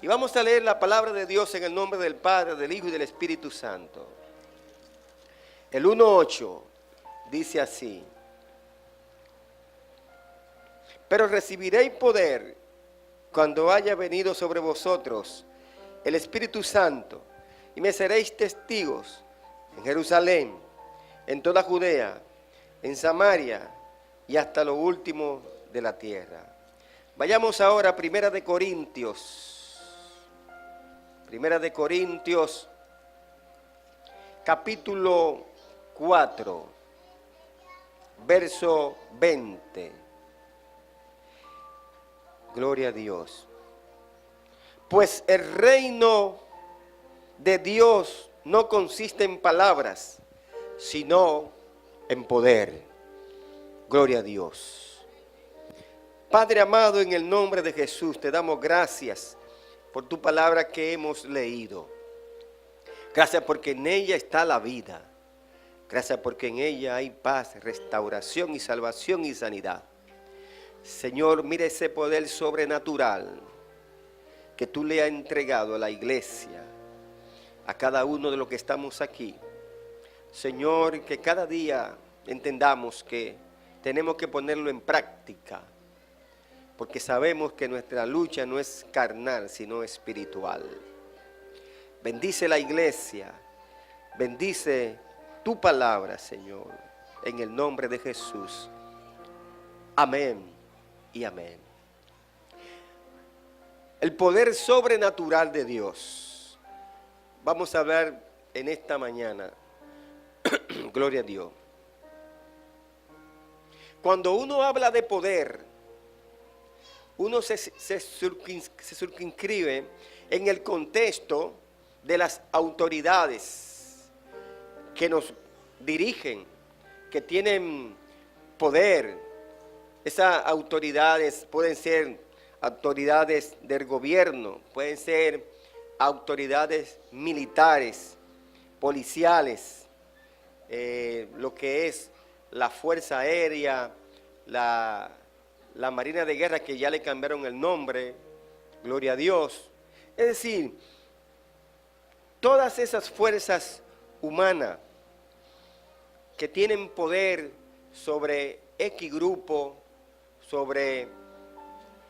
vamos a leer la palabra de Dios en el nombre del Padre, del Hijo y del Espíritu Santo. El 1:8 dice así: pero recibiréis poder cuando haya venido sobre vosotros el Espíritu Santo, y me seréis testigos en Jerusalén, en toda Judea, en Samaria y hasta lo último de la tierra. Vayamos ahora a Primera de Corintios, capítulo 4, verso 20. Gloria a Dios. Pues el reino de Dios no consiste en palabras, sino en poder. Gloria a Dios. Padre amado, en el nombre de Jesús, te damos gracias por tu palabra que hemos leído. Gracias porque en ella está la vida. Gracias porque en ella hay paz, restauración y salvación y sanidad. Señor, mira ese poder sobrenatural que tú le has entregado a la iglesia, a cada uno de los que estamos aquí. Señor, que cada día entendamos que tenemos que ponerlo en práctica, porque sabemos que nuestra lucha no es carnal, sino espiritual. Bendice la iglesia, bendice tu palabra, Señor, en el nombre de Jesús. Amén y amén. El poder sobrenatural de Dios. Vamos a hablar en esta mañana. Gloria a Dios. Cuando uno habla de poder, uno se circunscribe en el contexto de las autoridades que nos dirigen, que tienen poder. Esas autoridades pueden ser autoridades del gobierno, pueden ser autoridades militares, policiales, lo que es la Fuerza Aérea, la Marina de Guerra, que ya le cambiaron el nombre, gloria a Dios. Es decir, todas esas fuerzas humanas que tienen poder sobre X grupo, sobre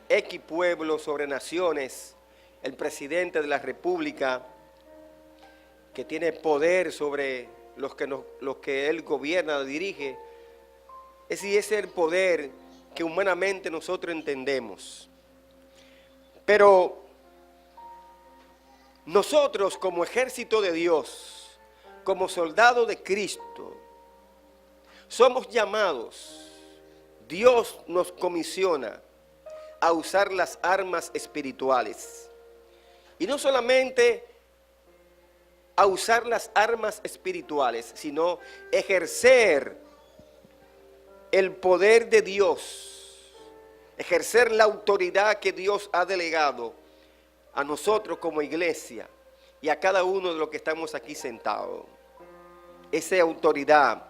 X pueblo, sobre naciones, el presidente de la República, que tiene poder sobre los que él gobierna o dirige. Ese es el poder que humanamente nosotros entendemos. Pero nosotros, como ejército de Dios, como soldados de Cristo, somos llamados. Dios nos comisiona a usar las armas espirituales. Y no solamente a usar las armas espirituales, sino ejercer el poder de Dios, ejercer la autoridad que Dios ha delegado a nosotros como iglesia y a cada uno de los que estamos aquí sentados. Esa autoridad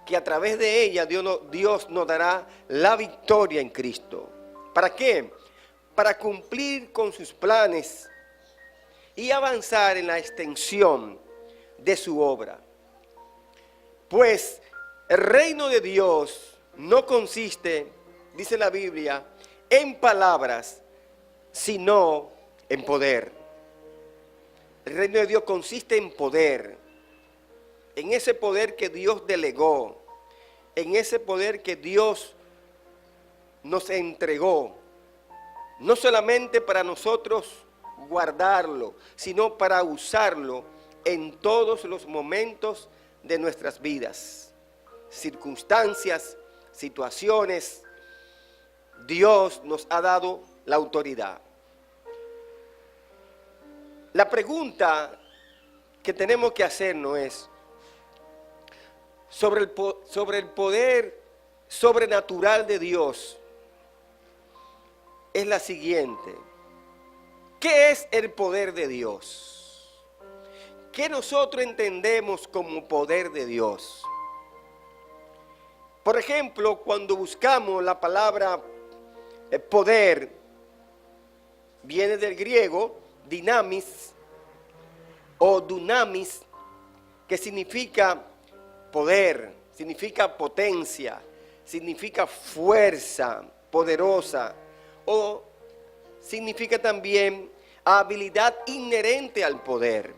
que a través de ella Dios nos dará la victoria en Cristo. ¿Para qué? Para cumplir con sus planes y avanzar en la extensión de su obra. Pues el reino de Dios no consiste, dice la Biblia, en palabras, sino en poder. El reino de Dios consiste en poder, en ese poder que Dios delegó, en ese poder que Dios nos entregó, no solamente para nosotros guardarlo, sino para usarlo en todos los momentos de nuestras vidas, circunstancias, situaciones. Dios nos ha dado la autoridad. La pregunta que tenemos que hacernos es sobre el poder sobrenatural de Dios. Es la siguiente: ¿qué es el poder de Dios? ¿Qué nosotros entendemos como poder de Dios? Por ejemplo, cuando buscamos la palabra poder, viene del griego dinamis o dunamis, que significa poder, significa potencia, significa fuerza poderosa, o significa también habilidad inherente al poder.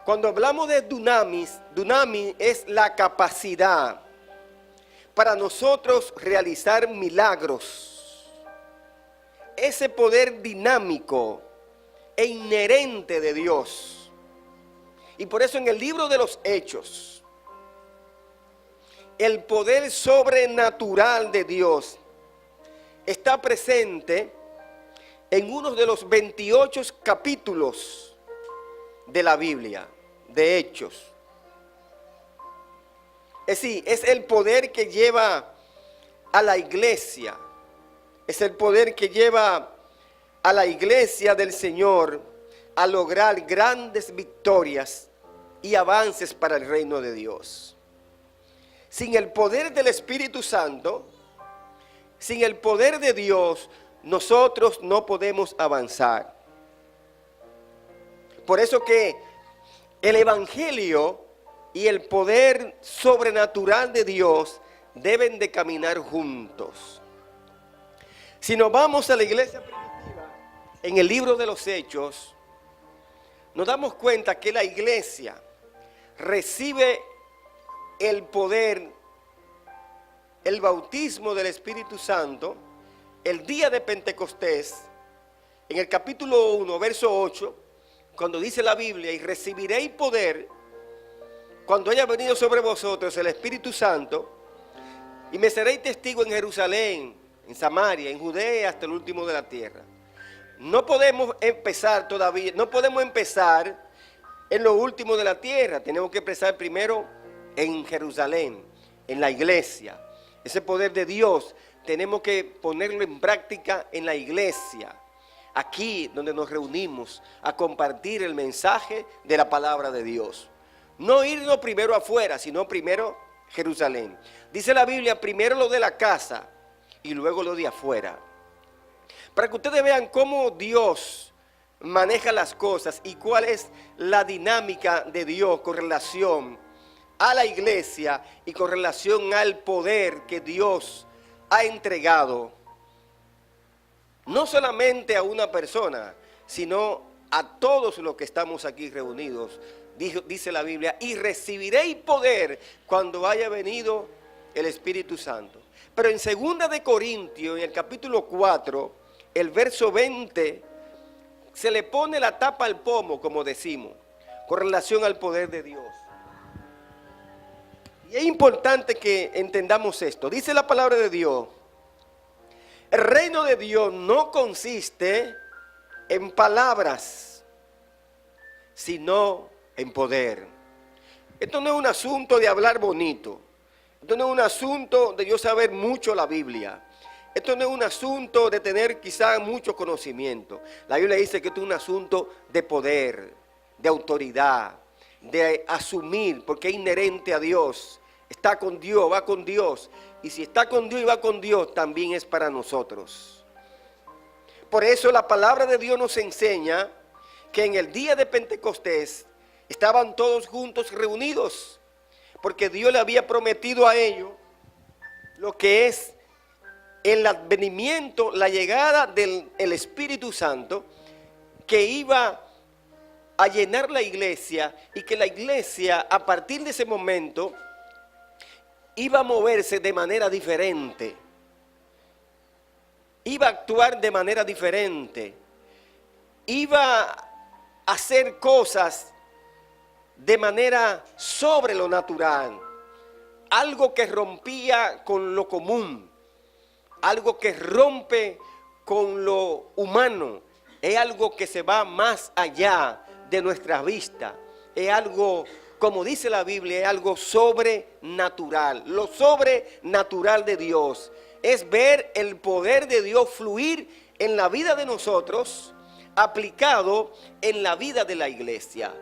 Cuando hablamos de dunamis, dunamis es la capacidad para nosotros realizar milagros. Ese poder dinámico e inherente de Dios. Y por eso en el libro de los Hechos, el poder sobrenatural de Dios está presente en uno de los 28 capítulos de la Biblia, de Hechos. Es decir, es el poder que lleva a la iglesia, es el poder que lleva a la iglesia del Señor a lograr grandes victorias y avances para el reino de Dios. Sin el poder del Espíritu Santo, sin el poder de Dios, nosotros no podemos avanzar. Por eso que el Evangelio y el poder sobrenatural de Dios deben de caminar juntos. Si nos vamos a la iglesia primitiva, en el libro de los Hechos, nos damos cuenta que la iglesia recibe el poder, el bautismo del Espíritu Santo, el día de Pentecostés, en el capítulo 1, verso 8, cuando dice la Biblia, y recibiréis poder cuando haya venido sobre vosotros el Espíritu Santo, y me seréis testigo en Jerusalén, en Samaria, en Judea, hasta el último de la tierra. No podemos empezar todavía, no podemos empezar en lo último de la tierra. Tenemos que empezar primero en Jerusalén, en la iglesia. Ese poder de Dios tenemos que ponerlo en práctica en la iglesia, aquí donde nos reunimos a compartir el mensaje de la palabra de Dios. No irnos primero afuera, sino primero Jerusalén. Dice la Biblia, primero lo de la casa y luego lo de afuera. Para que ustedes vean cómo Dios maneja las cosas y cuál es la dinámica de Dios con relación a la iglesia y con relación al poder que Dios ha entregado, no solamente a una persona, sino a todos los que estamos aquí reunidos. Dice la Biblia, y recibiréis poder cuando haya venido el Espíritu Santo. Pero en 2 de Corintios, en el capítulo 4, el verso 20, se le pone la tapa al pomo, como decimos, con relación al poder de Dios. Y es importante que entendamos esto. Dice la palabra de Dios, el reino de Dios no consiste en palabras, sino en poder. Esto no es un asunto de hablar bonito. Esto no es un asunto de yo saber mucho la Biblia. Esto no es un asunto de tener quizá mucho conocimiento. La Biblia dice que esto es un asunto de poder, de autoridad, de asumir, porque es inherente a Dios. Está con Dios, va con Dios. Y si está con Dios y va con Dios, también es para nosotros. Por eso la palabra de Dios nos enseña que en el día de Pentecostés estaban todos juntos reunidos, porque Dios le había prometido a ellos lo que es el advenimiento, la llegada del Espíritu Santo, que iba a llenar la iglesia y que la iglesia a partir de ese momento iba a moverse de manera diferente, iba a actuar de manera diferente, iba a hacer cosas de manera sobre lo natural, algo que rompía con lo común, algo que rompe con lo humano, es algo que se va más allá de nuestra vista, es algo, como dice la Biblia, es algo sobrenatural. Lo sobrenatural de Dios es ver el poder de Dios fluir en la vida de nosotros, aplicado en la vida de la iglesia.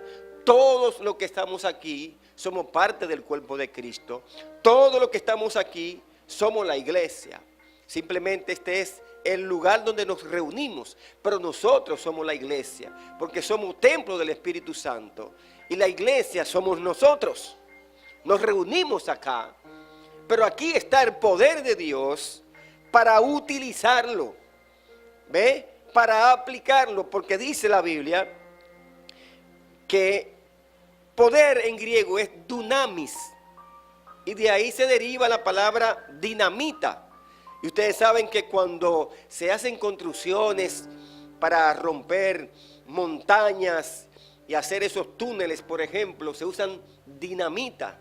Todos los que estamos aquí somos parte del cuerpo de Cristo. Todos los que estamos aquí somos la iglesia. Simplemente este es el lugar donde nos reunimos, pero nosotros somos la iglesia, porque somos templo del Espíritu Santo. Y la iglesia somos nosotros. Nos reunimos acá, pero aquí está el poder de Dios para utilizarlo, ¿ve? Para aplicarlo, porque dice la Biblia que poder en griego es dunamis, y de ahí se deriva la palabra dinamita. Y ustedes saben que cuando se hacen construcciones para romper montañas y hacer esos túneles, por ejemplo, se usan dinamita.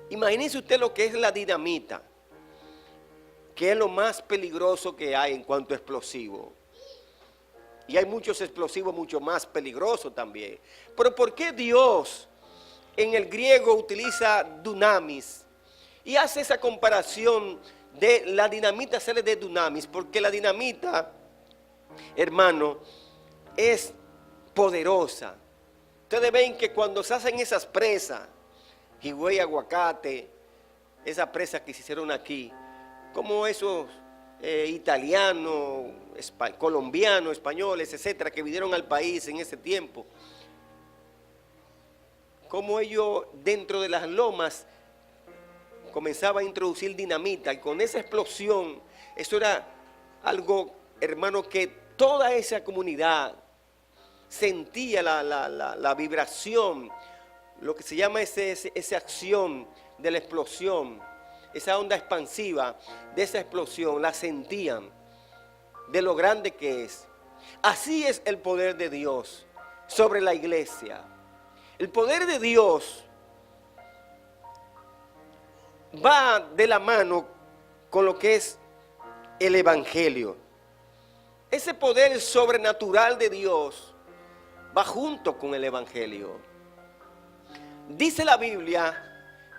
Imagínense usted lo que es la dinamita, que es lo más peligroso que hay en cuanto a explosivo. Y hay muchos explosivos mucho más peligrosos también. Pero ¿por qué Dios en el griego utiliza dunamis? Y hace esa comparación de la dinamita, sale de dunamis, porque la dinamita, hermano, es poderosa. Ustedes ven que cuando se hacen esas presas, Higüey, Aguacate, esas presas que se hicieron aquí, como esos italianos, colombianos, españoles, etcétera, que vinieron al país en ese tiempo, como ellos dentro de las lomas comenzaban a introducir dinamita, y con esa explosión, eso era algo, hermano, que toda esa comunidad sentía la vibración, lo que se llama esa acción de la explosión, esa onda expansiva de esa explosión, la sentían de lo grande que es. Así es el poder de Dios sobre la iglesia. El poder de Dios va de la mano con lo que es el evangelio. Ese poder sobrenatural de Dios va junto con el evangelio. Dice la Biblia: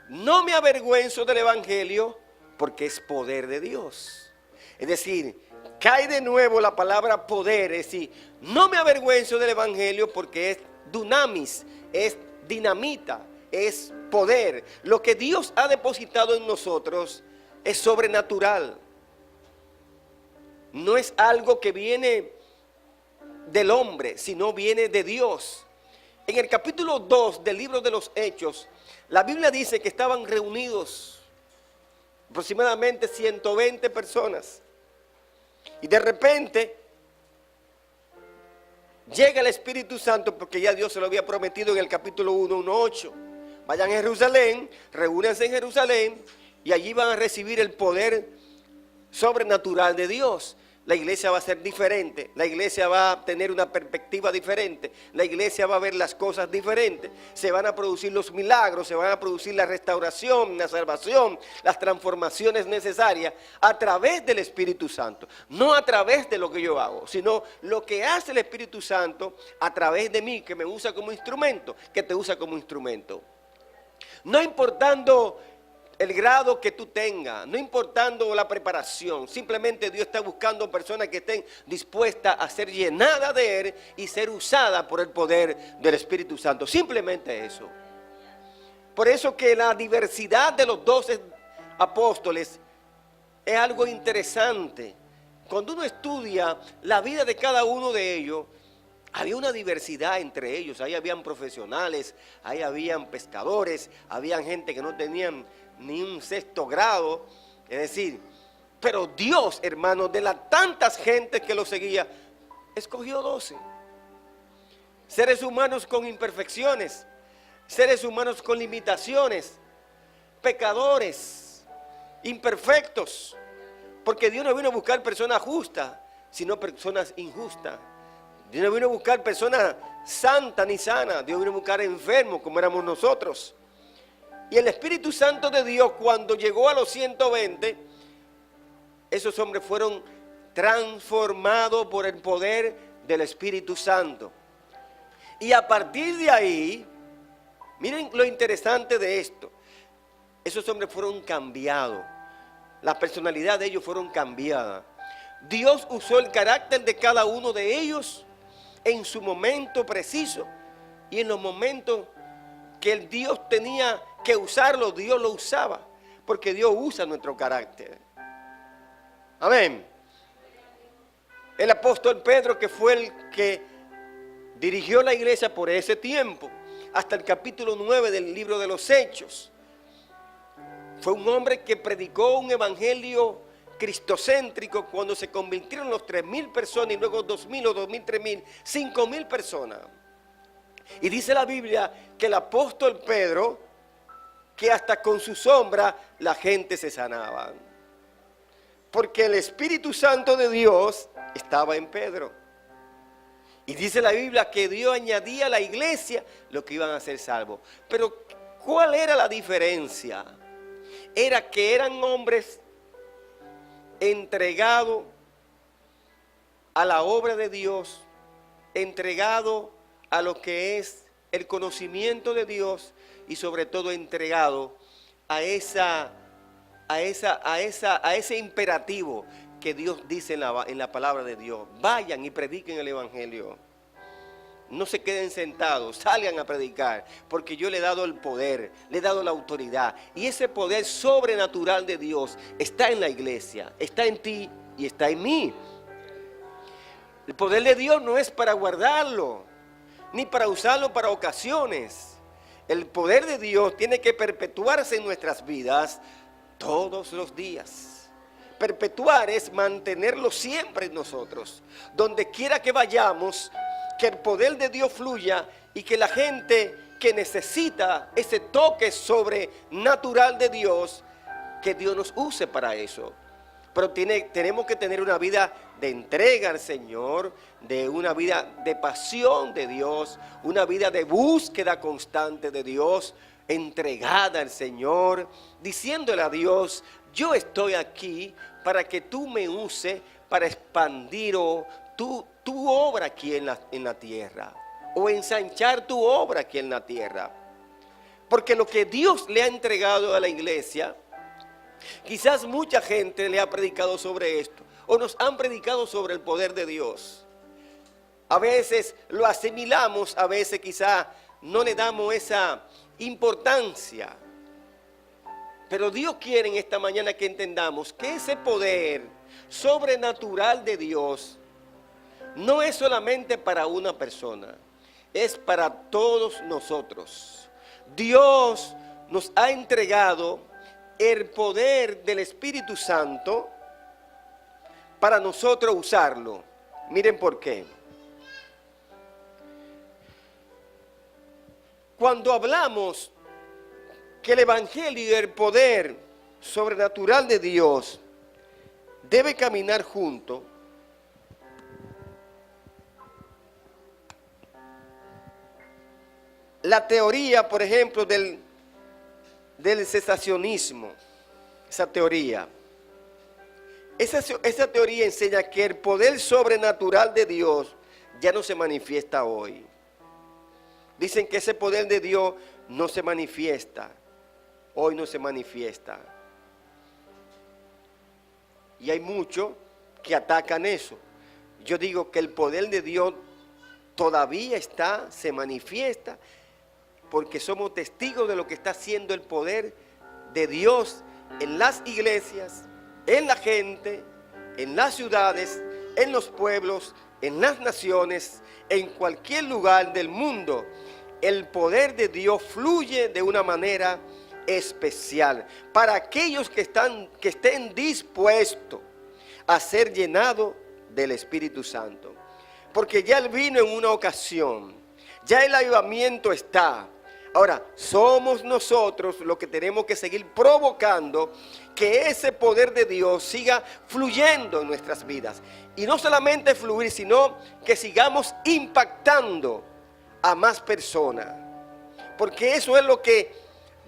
no me avergüenzo del evangelio porque es poder de Dios. Es decir, cae de nuevo la palabra poder, es decir, no me avergüenzo del evangelio porque es dunamis, es dinamita, es poder. Lo que Dios ha depositado en nosotros es sobrenatural. No es algo que viene del hombre, sino viene de Dios. En el capítulo 2 del libro de los Hechos, la Biblia dice que estaban reunidos aproximadamente 120 personas. Y de repente llega el Espíritu Santo, porque ya Dios se lo había prometido en el capítulo 1:8. Vayan a Jerusalén, reúnanse en Jerusalén, y allí van a recibir el poder sobrenatural de Dios. La iglesia va a ser diferente, la iglesia va a tener una perspectiva diferente, la iglesia va a ver las cosas diferentes, se van a producir los milagros, se van a producir la restauración, la salvación, las transformaciones necesarias a través del Espíritu Santo. No a través de lo que yo hago, sino lo que hace el Espíritu Santo a través de mí, que me usa como instrumento, que te usa como instrumento. No importando el grado que tú tengas, no importando la preparación, simplemente Dios está buscando personas que estén dispuestas a ser llenadas de Él y ser usadas por el poder del Espíritu Santo. Simplemente eso. Por eso que la diversidad de los 12 apóstoles es algo interesante. Cuando uno estudia la vida de cada uno de ellos, había una diversidad entre ellos. Ahí habían profesionales, ahí habían pescadores, habían gente que no tenían ni un 6º grado, es decir, pero Dios, hermano, de las tantas gentes que lo seguía, escogió 12. Seres humanos con imperfecciones, seres humanos con limitaciones, pecadores, imperfectos, porque Dios no vino a buscar personas justas, sino personas injustas. Dios no vino a buscar personas santas ni sanas, Dios vino a buscar enfermos como éramos nosotros. Y el Espíritu Santo de Dios, cuando llegó a los 120, esos hombres fueron transformados por el poder del Espíritu Santo. Y a partir de ahí, miren lo interesante de esto, esos hombres fueron cambiados, la personalidad de ellos fueron cambiadas. Dios usó el carácter de cada uno de ellos en su momento preciso, y en los momentos que el Dios tenía que usarlo, Dios lo usaba, porque Dios usa nuestro carácter. Amén. El apóstol Pedro, que fue el que dirigió la iglesia por ese tiempo, hasta el capítulo 9 del libro de los Hechos. Fue un hombre que predicó un evangelio cristocéntrico cuando se convirtieron los 3,000 personas y luego 2,000 o 2,000, 3,000, 5,000 personas. Y dice la Biblia que el apóstol Pedro, que hasta con su sombra la gente se sanaba. Porque el Espíritu Santo de Dios estaba en Pedro. Y dice la Biblia que Dios añadía a la iglesia lo que iban a ser salvos. Pero ¿cuál era la diferencia? Era que eran hombres entregados a la obra de Dios, entregados a lo que es el conocimiento de Dios y sobre todo entregado a ese imperativo que Dios dice en la palabra de Dios. Vayan y prediquen el evangelio. No se queden sentados, salgan a predicar, porque yo le he dado el poder, le he dado la autoridad. Y ese poder sobrenatural de Dios está en la iglesia, está en ti y está en mí. El poder de Dios no es para guardarlo, ni para usarlo para ocasiones. El poder de Dios tiene que perpetuarse en nuestras vidas todos los días. Perpetuar es mantenerlo siempre en nosotros. Donde quiera que vayamos, que el poder de Dios fluya y que la gente que necesita ese toque sobrenatural de Dios, que Dios nos use para eso. Pero tenemos que tener una vida de entrega al Señor, de una vida de pasión de Dios, una vida de búsqueda constante de Dios, entregada al Señor, diciéndole a Dios: yo estoy aquí para que tú me uses para expandir tu obra aquí en la tierra, o ensanchar tu obra aquí en la tierra. Porque lo que Dios le ha entregado a la iglesia, quizás mucha gente le ha predicado sobre esto, o nos han predicado sobre el poder de Dios. A veces lo asimilamos, a veces quizás no le damos esa importancia. Pero Dios quiere en esta mañana que entendamos que ese poder sobrenatural de Dios no es solamente para una persona, es para todos nosotros. Dios nos ha entregado el poder del Espíritu Santo para nosotros usarlo. Miren por qué. Cuando hablamos que el Evangelio y el poder sobrenatural de Dios debe caminar juntos, la teoría, por ejemplo, del cesacionismo, esa teoría enseña que el poder sobrenatural de Dios ya no se manifiesta hoy. Dicen que ese poder de Dios no se manifiesta, hoy no se manifiesta. Y hay muchos que atacan eso. Yo digo que el poder de Dios todavía se manifiesta, porque somos testigos de lo que está haciendo el poder de Dios en las iglesias, en la gente, en las ciudades, en los pueblos, en las naciones, en cualquier lugar del mundo. El poder de Dios fluye de una manera especial para aquellos que estén dispuestos a ser llenados del Espíritu Santo. Porque ya Él vino en una ocasión, ya el avivamiento está. Ahora, somos nosotros los que tenemos que seguir provocando que ese poder de Dios siga fluyendo en nuestras vidas. Y no solamente fluir, sino que sigamos impactando a más personas. Porque eso es lo que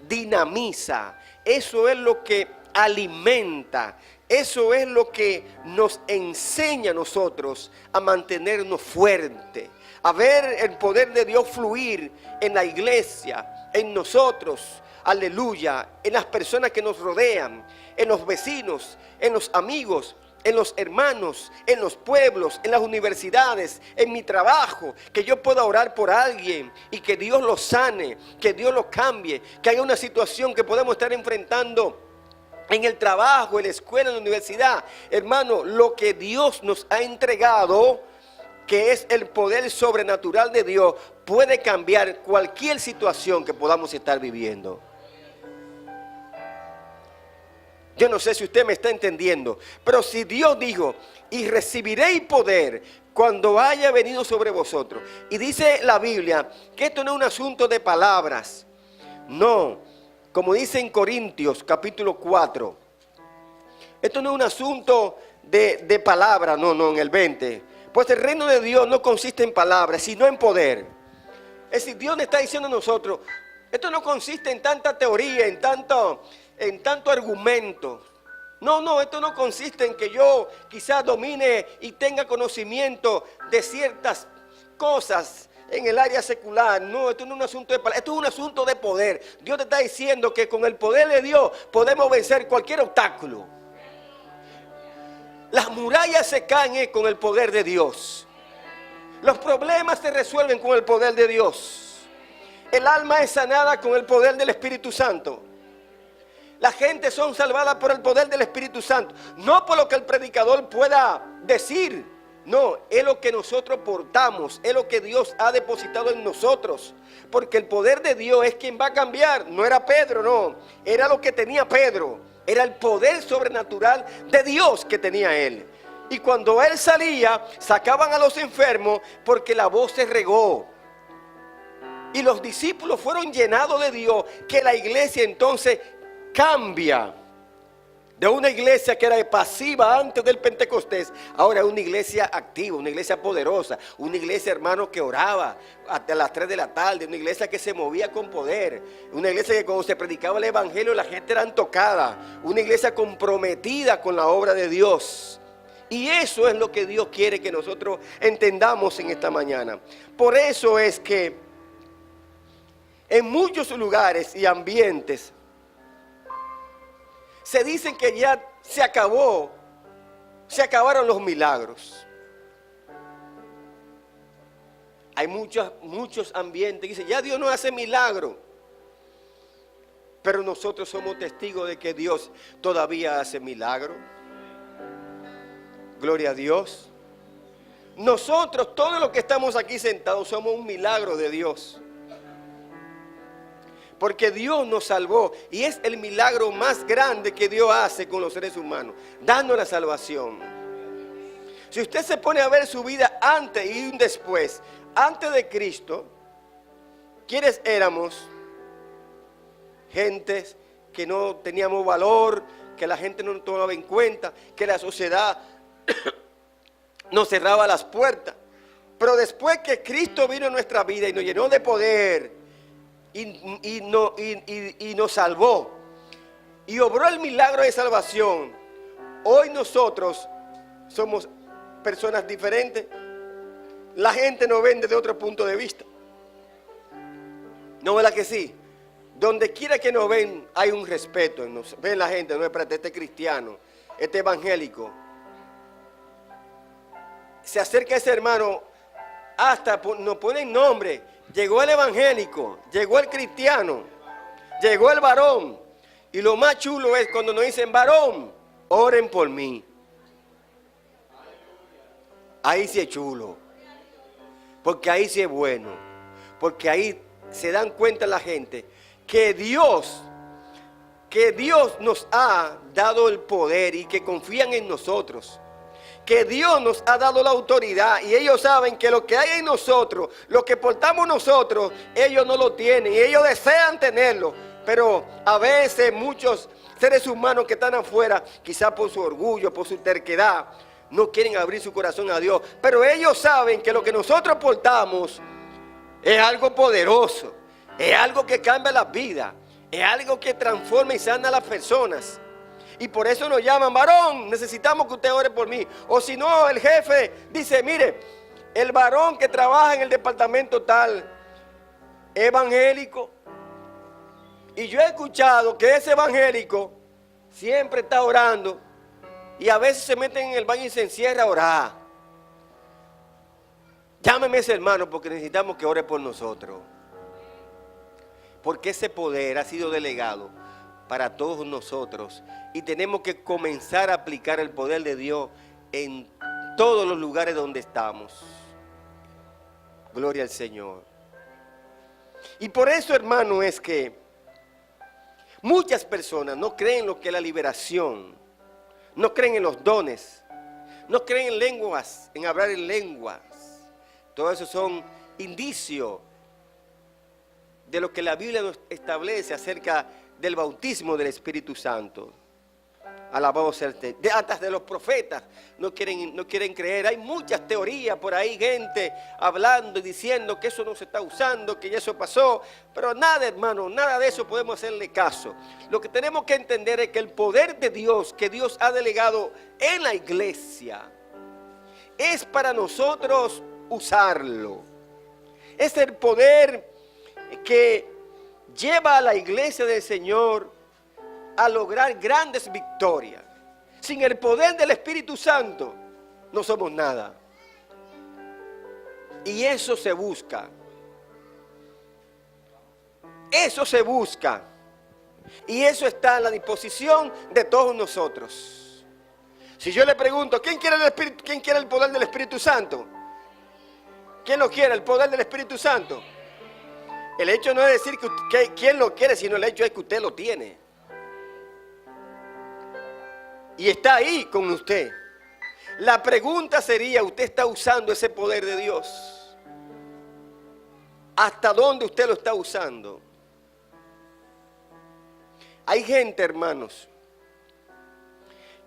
dinamiza, eso es lo que alimenta, eso es lo que nos enseña a nosotros a mantenernos fuertes, a ver el poder de Dios fluir en la iglesia, en nosotros, aleluya, en las personas que nos rodean, en los vecinos, en los amigos, en los hermanos, en los pueblos, en las universidades, en mi trabajo, que yo pueda orar por alguien y que Dios lo sane, que Dios lo cambie, que haya una situación que podemos estar enfrentando en el trabajo, en la escuela, en la universidad. Hermano, lo que Dios nos ha entregado, que es el poder sobrenatural de Dios, puede cambiar cualquier situación que podamos estar viviendo. Yo no sé si usted me está entendiendo, pero si Dios dijo, y recibiréis poder cuando haya venido sobre vosotros. Y dice la Biblia que esto no es un asunto de palabras. No, como dice en Corintios capítulo 4. Esto no es un asunto de palabras, no, en el 20. Pues el reino de Dios no consiste en palabras, sino en poder. Es decir, Dios le está diciendo a nosotros, esto no consiste en tanta teoría, en tanto argumento. No, esto no consiste en que yo quizás domine y tenga conocimiento de ciertas cosas en el área secular. No, esto no es un asunto de palabras, esto es un asunto de poder. Dios te está diciendo que con el poder de Dios podemos vencer cualquier obstáculo. Las murallas se caen con el poder de Dios. Los problemas se resuelven con el poder de Dios. El alma es sanada con el poder del Espíritu Santo. La gente son salvadas por el poder del Espíritu Santo. No por lo que el predicador pueda decir. No, es lo que nosotros portamos. Es lo que Dios ha depositado en nosotros. Porque el poder de Dios es quien va a cambiar. No era Pedro, no. Era lo que tenía Pedro. Era el poder sobrenatural de Dios que tenía él. Y cuando él salía, sacaban a los enfermos porque la voz se regó. Y los discípulos fueron llenados de Dios, que la iglesia entonces cambia de una iglesia que era pasiva antes del Pentecostés, ahora es una iglesia activa, una iglesia poderosa, una iglesia, hermano, que oraba hasta las 3 de la tarde, una iglesia que se movía con poder, una iglesia que cuando se predicaba el evangelio la gente era tocada, una iglesia comprometida con la obra de Dios. Y eso es lo que Dios quiere que nosotros entendamos en esta mañana. Por eso es que en muchos lugares y ambientes se dicen que ya se acabaron los milagros. Hay muchos ambientes que dicen, ya Dios no hace milagro. Pero nosotros somos testigos de que Dios todavía hace milagro. Gloria a Dios. Nosotros, todos los que estamos aquí sentados, somos un milagro de Dios. Porque Dios nos salvó y es el milagro más grande que Dios hace con los seres humanos, dando la salvación. Si usted se pone a ver su vida antes y un después, antes de Cristo, ¿quiénes éramos? Gentes que no teníamos valor, que la gente no tomaba en cuenta, que la sociedad nos cerraba las puertas. Pero después que Cristo vino a nuestra vida y nos llenó de poder, y nos salvó y obró el milagro de salvación, hoy nosotros somos personas diferentes. La gente nos ve desde otro punto de vista. ¿No es verdad que sí? Donde quiera que nos ven hay un respeto. Nos ven la gente, no es para este cristiano, este evangélico. Se acerca ese hermano, hasta nos ponen nombre. Llegó el evangélico, llegó el cristiano, llegó el varón. Y lo más chulo es cuando nos dicen, varón, oren por mí. Ahí sí es chulo. Porque ahí sí es bueno. Porque ahí se dan cuenta la gente que Dios nos ha dado el poder y que confían en nosotros. Que Dios nos ha dado la autoridad y ellos saben que lo que hay en nosotros, lo que portamos nosotros, ellos no lo tienen y ellos desean tenerlo. Pero a veces muchos seres humanos que están afuera, quizás por su orgullo, por su terquedad, no quieren abrir su corazón a Dios. Pero ellos saben que lo que nosotros portamos es algo poderoso, es algo que cambia la vida, es algo que transforma y sana a las personas. Y por eso nos llaman, varón, necesitamos que usted ore por mí. O si no, el jefe dice, mire, el varón que trabaja en el departamento tal, evangélico. Y yo he escuchado que ese evangélico siempre está orando. Y a veces se meten en el baño y se encierra a orar. Llámeme a ese hermano porque necesitamos que ore por nosotros. Porque ese poder ha sido delegado para todos nosotros. Y tenemos que comenzar a aplicar el poder de Dios en todos los lugares donde estamos. Gloria al Señor. Y por eso, hermano, es que muchas personas no creen en lo que es la liberación, no creen en los dones, no creen en lenguas, en hablar en lenguas. Todo eso son indicios de lo que la Biblia nos establece acerca del bautismo del Espíritu Santo. Alabado sea el hasta de los profetas no quieren creer. Hay muchas teorías por ahí, gente hablando y diciendo que eso no se está usando, que ya eso pasó. Pero nada, hermano, nada de eso podemos hacerle caso. Lo que tenemos que entender es que el poder de Dios, que Dios ha delegado en la iglesia, es para nosotros usarlo. Es el poder que lleva a la iglesia del Señor a lograr grandes victorias. Sin el poder del Espíritu Santo no somos nada. Y eso se busca. Eso se busca. Y eso está a la disposición de todos nosotros. Si yo le pregunto, ¿quién quiere el poder del Espíritu Santo? ¿Quién lo quiere, el poder del Espíritu Santo? El hecho no es decir que quién lo quiere, sino el hecho es que usted lo tiene. Y está ahí con usted. La pregunta sería, ¿usted está usando ese poder de Dios? ¿Hasta dónde usted lo está usando? Hay gente, hermanos,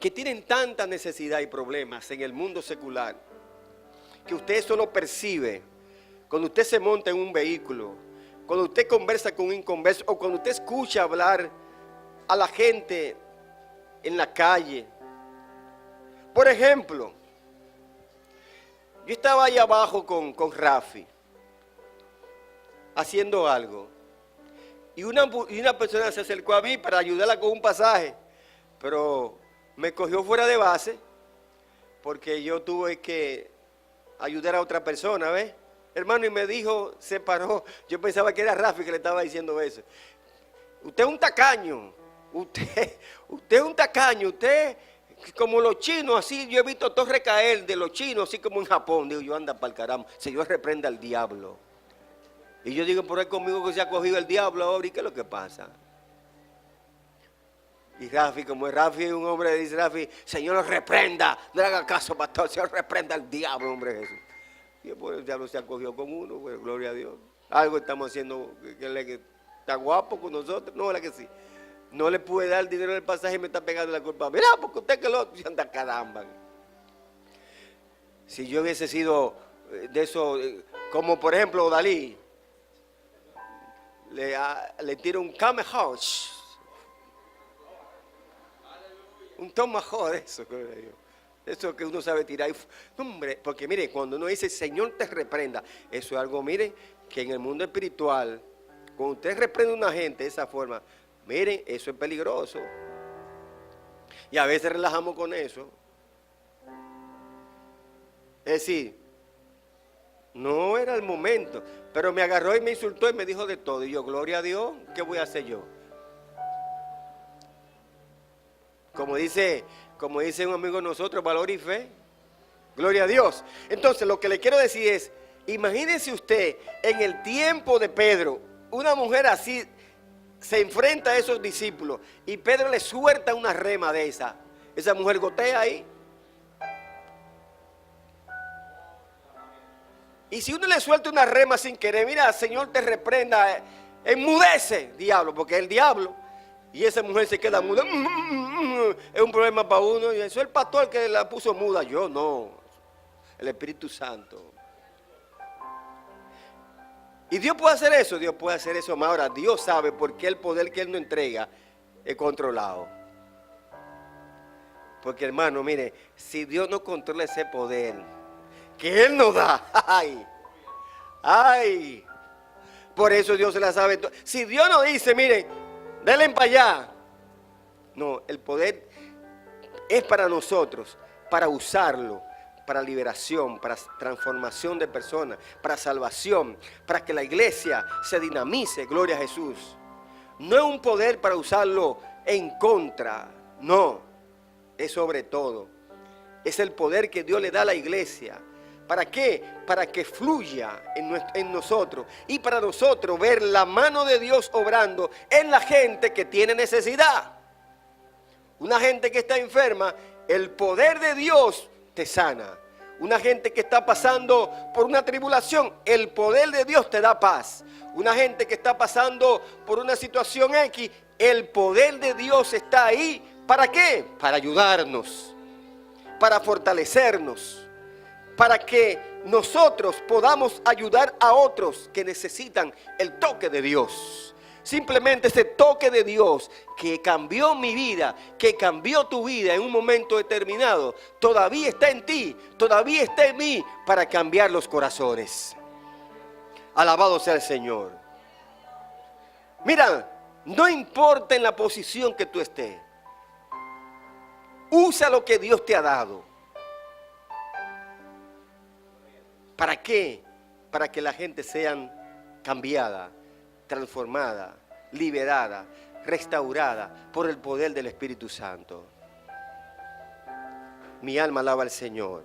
que tienen tanta necesidad y problemas en el mundo secular, que usted eso lo percibe cuando usted se monta en un vehículo, cuando usted conversa con un inconverso, o cuando usted escucha hablar a la gente en la calle. Por ejemplo, yo estaba ahí abajo con Rafi haciendo algo, y una persona se acercó a mí para ayudarla con un pasaje, pero me cogió fuera de base porque yo tuve que ayudar a otra persona, ¿ves? Hermano, y me dijo, se paró. Yo pensaba que era Rafi que le estaba diciendo eso. Usted es un tacaño. Usted es un tacaño. Usted, como los chinos, así, yo he visto todo recaer de los chinos, así como en Japón. Digo, yo anda para el carajo. Señor, reprenda al diablo. Y yo digo, por ahí conmigo que se ha cogido el diablo ahora. ¿Y qué es lo que pasa? Y Rafi, como Rafi es un hombre, dice Rafi, Señor, reprenda. No le haga caso, pastor. Señor, reprenda al diablo, hombre Jesús. Y pues el diablo se acogió con uno, pues, gloria a Dios. Algo estamos haciendo que está guapo con nosotros. No, la que sí. No le pude dar el dinero del pasaje y me está pegando la culpa. Mira, porque usted que lo anda caramba. Si yo hubiese sido de eso, como por ejemplo Dalí, le tiro un Kamehameha, un tomahawk de eso, gloria a Dios. Eso que uno sabe tirar. Hombre, porque mire, cuando uno dice Señor te reprenda, eso es algo, mire, que en el mundo espiritual, cuando usted reprende a una gente de esa forma, miren, eso es peligroso. Y a veces relajamos con eso. Es decir, no era el momento, pero me agarró y me insultó y me dijo de todo. Y yo, gloria a Dios, ¿qué voy a hacer yo? Como dice un amigo de nosotros, valor y fe. Gloria a Dios. Entonces, lo que le quiero decir es, imagínese usted, en el tiempo de Pedro, una mujer así se enfrenta a esos discípulos y Pedro le suelta una rema de esa. Esa mujer gotea ahí. Y si uno le suelta una rema sin querer, mira, Señor te reprenda, enmudece, diablo, porque es el diablo. Y esa mujer se queda muda. Es un problema para uno. Y eso es el pastor que la puso muda. Yo no. El Espíritu Santo. Y Dios puede hacer eso. Dios puede hacer eso. Ahora, Dios sabe por qué el poder que Él nos entrega es controlado. Porque, hermano, mire, si Dios no controla ese poder que Él nos da, ay, por eso Dios se la sabe. Si Dios nos dice, miren, denle para allá. No, el poder es para nosotros, para usarlo, para liberación, para transformación de personas, para salvación, para que la iglesia se dinamice, gloria a Jesús. No es un poder para usarlo en contra. No, es sobre todo. Es el poder que Dios le da a la iglesia. ¿Para qué? Para que fluya en nosotros. Y para nosotros ver la mano de Dios obrando en la gente que tiene necesidad. Una gente que está enferma, el poder de Dios te sana. Una gente que está pasando por una tribulación, el poder de Dios te da paz. Una gente que está pasando por una situación X, el poder de Dios está ahí. ¿Para qué? Para ayudarnos, para fortalecernos, para que nosotros podamos ayudar a otros que necesitan el toque de Dios. Simplemente ese toque de Dios que cambió mi vida, que cambió tu vida en un momento determinado, todavía está en ti, todavía está en mí para cambiar los corazones. Alabado sea el Señor. Mira, no importa en la posición que tú estés, usa lo que Dios te ha dado. ¿Para qué? Para que la gente sea cambiada, transformada, liberada, restaurada por el poder del Espíritu Santo. Mi alma alaba al Señor.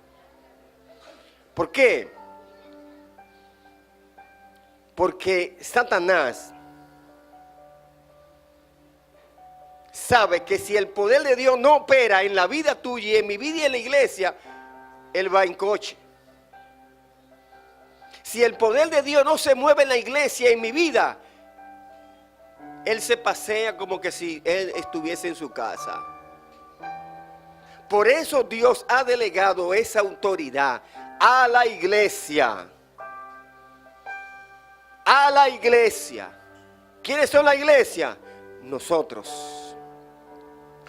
¿Por qué? Porque Satanás sabe que si el poder de Dios no opera en la vida tuya y en mi vida y en la iglesia, él va en coche. Si el poder de Dios no se mueve en la iglesia y en mi vida, él se pasea como que si él estuviese en su casa. Por eso Dios ha delegado esa autoridad a la iglesia. A la iglesia. ¿Quiénes son la iglesia? Nosotros.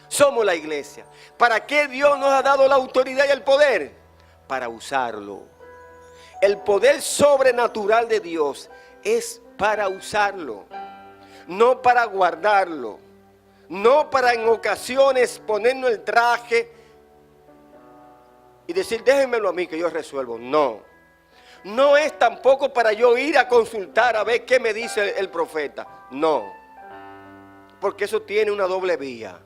Somos la iglesia. ¿Para qué Dios nos ha dado la autoridad y el poder? Para usarlo. El poder sobrenatural de Dios es para usarlo. No para guardarlo, no para en ocasiones ponernos el traje y decir déjenmelo a mí que yo resuelvo. No, no es tampoco para yo ir a consultar a ver qué me dice el profeta. No, porque eso tiene una doble vía.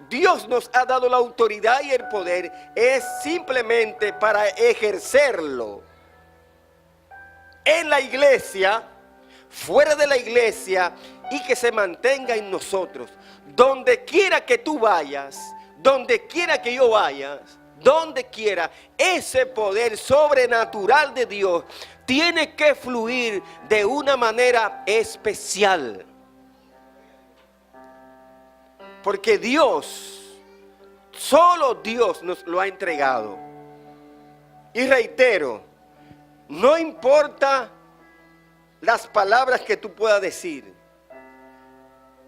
Dios nos ha dado la autoridad y el poder, es simplemente para ejercerlo en la iglesia, fuera de la iglesia, y que se mantenga en nosotros. Donde quiera que tú vayas, donde quiera que yo vaya, donde quiera, ese poder sobrenatural de Dios tiene que fluir de una manera especial. Porque Dios, solo Dios nos lo ha entregado. Y reitero, no importa las palabras que tú puedas decir.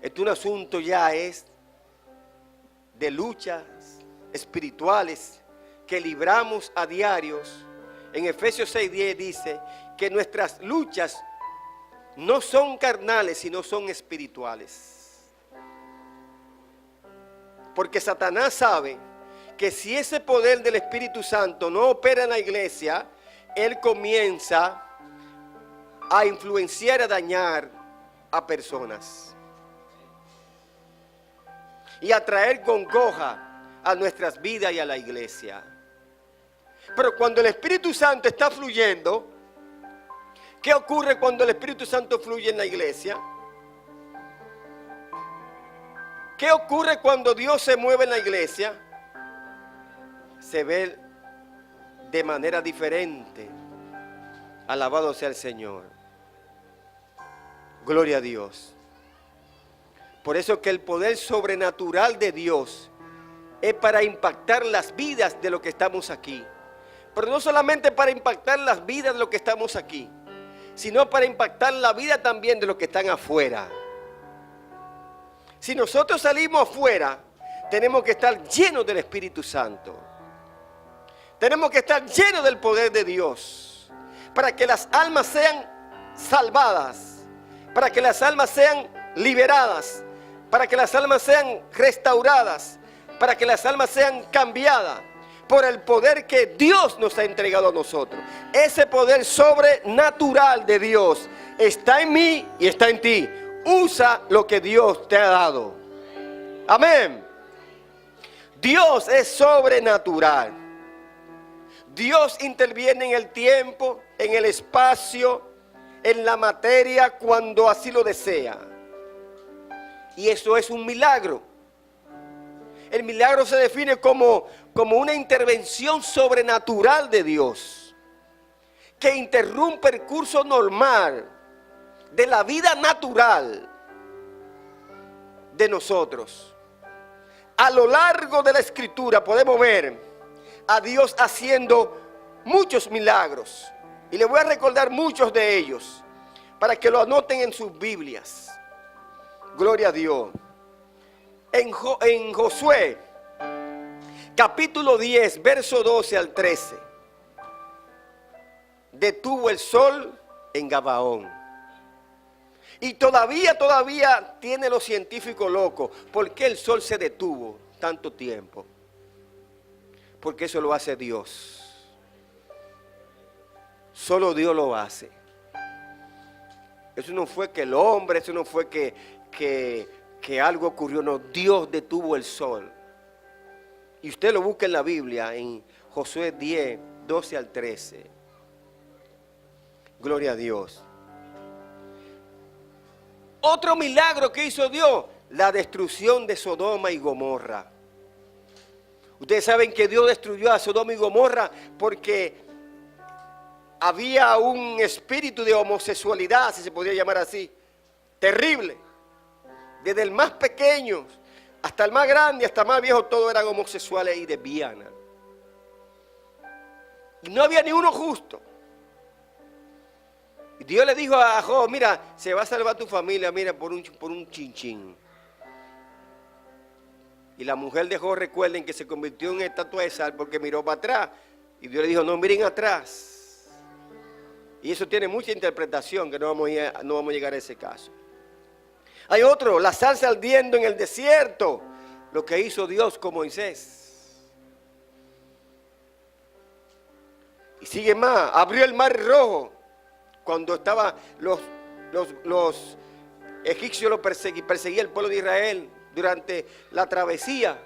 Esto es un asunto ya es de luchas espirituales que libramos a diarios. En Efesios 6:10 dice que nuestras luchas no son carnales, sino son espirituales. Porque Satanás sabe que si ese poder del Espíritu Santo no opera en la iglesia, él comienza a influenciar, a dañar a personas y a traer congoja a nuestras vidas y a la iglesia. Pero cuando el Espíritu Santo está fluyendo, ¿qué ocurre cuando el Espíritu Santo fluye en la iglesia? ¿Qué ocurre cuando Dios se mueve en la iglesia? Se ve de manera diferente. Alabado sea el Señor. Gloria a Dios. Por eso que el poder sobrenatural de Dios es para impactar las vidas de los que estamos aquí. Pero no solamente para impactar las vidas de los que estamos aquí, sino para impactar la vida también de los que están afuera. Si nosotros salimos afuera, tenemos que estar llenos del Espíritu Santo. Tenemos que estar llenos del poder de Dios, para que las almas sean salvadas, para que las almas sean liberadas, para que las almas sean restauradas, para que las almas sean cambiadas por el poder que Dios nos ha entregado a nosotros. Ese poder sobrenatural de Dios está en mí y está en ti. Usa lo que Dios te ha dado. Amén. Dios es sobrenatural. Dios interviene en el tiempo, en el espacio, en la materia cuando así lo desea. Y eso es un milagro. El milagro se define como una intervención sobrenatural de Dios, que interrumpe el curso normal de la vida natural de nosotros. A lo largo de la Escritura podemos ver a Dios haciendo muchos milagros. Y les voy a recordar muchos de ellos para que lo anoten en sus Biblias. Gloria a Dios. En Josué, capítulo 10, verso 12 al 13. Detuvo el sol en Gabaón. Y todavía tiene los científicos locos. ¿Por qué el sol se detuvo tanto tiempo? Porque eso lo hace Dios. Solo Dios lo hace. Eso no fue que el hombre, eso no fue que algo ocurrió. No, Dios detuvo el sol. Y usted lo busca en la Biblia, en Josué 10, 12 al 13. Gloria a Dios. Otro milagro que hizo Dios, la destrucción de Sodoma y Gomorra. Ustedes saben que Dios destruyó a Sodoma y Gomorra porque había un espíritu de homosexualidad, si se podría llamar así, terrible. Desde el más pequeño hasta el más grande, hasta el más viejo, todos eran homosexuales y lesbianas. Y no había ni uno justo. Y Dios le dijo a Job, mira, se va a salvar tu familia, mira, por un chinchín. Y la mujer de Job, recuerden que se convirtió en estatua de sal porque miró para atrás. Y Dios le dijo, no miren atrás. Y eso tiene mucha interpretación, que no vamos a llegar a ese caso. Hay otro, la zarza ardiendo en el desierto, lo que hizo Dios con Moisés. Y sigue más, abrió el mar rojo. Cuando estaban los egipcios perseguían el pueblo de Israel durante la travesía.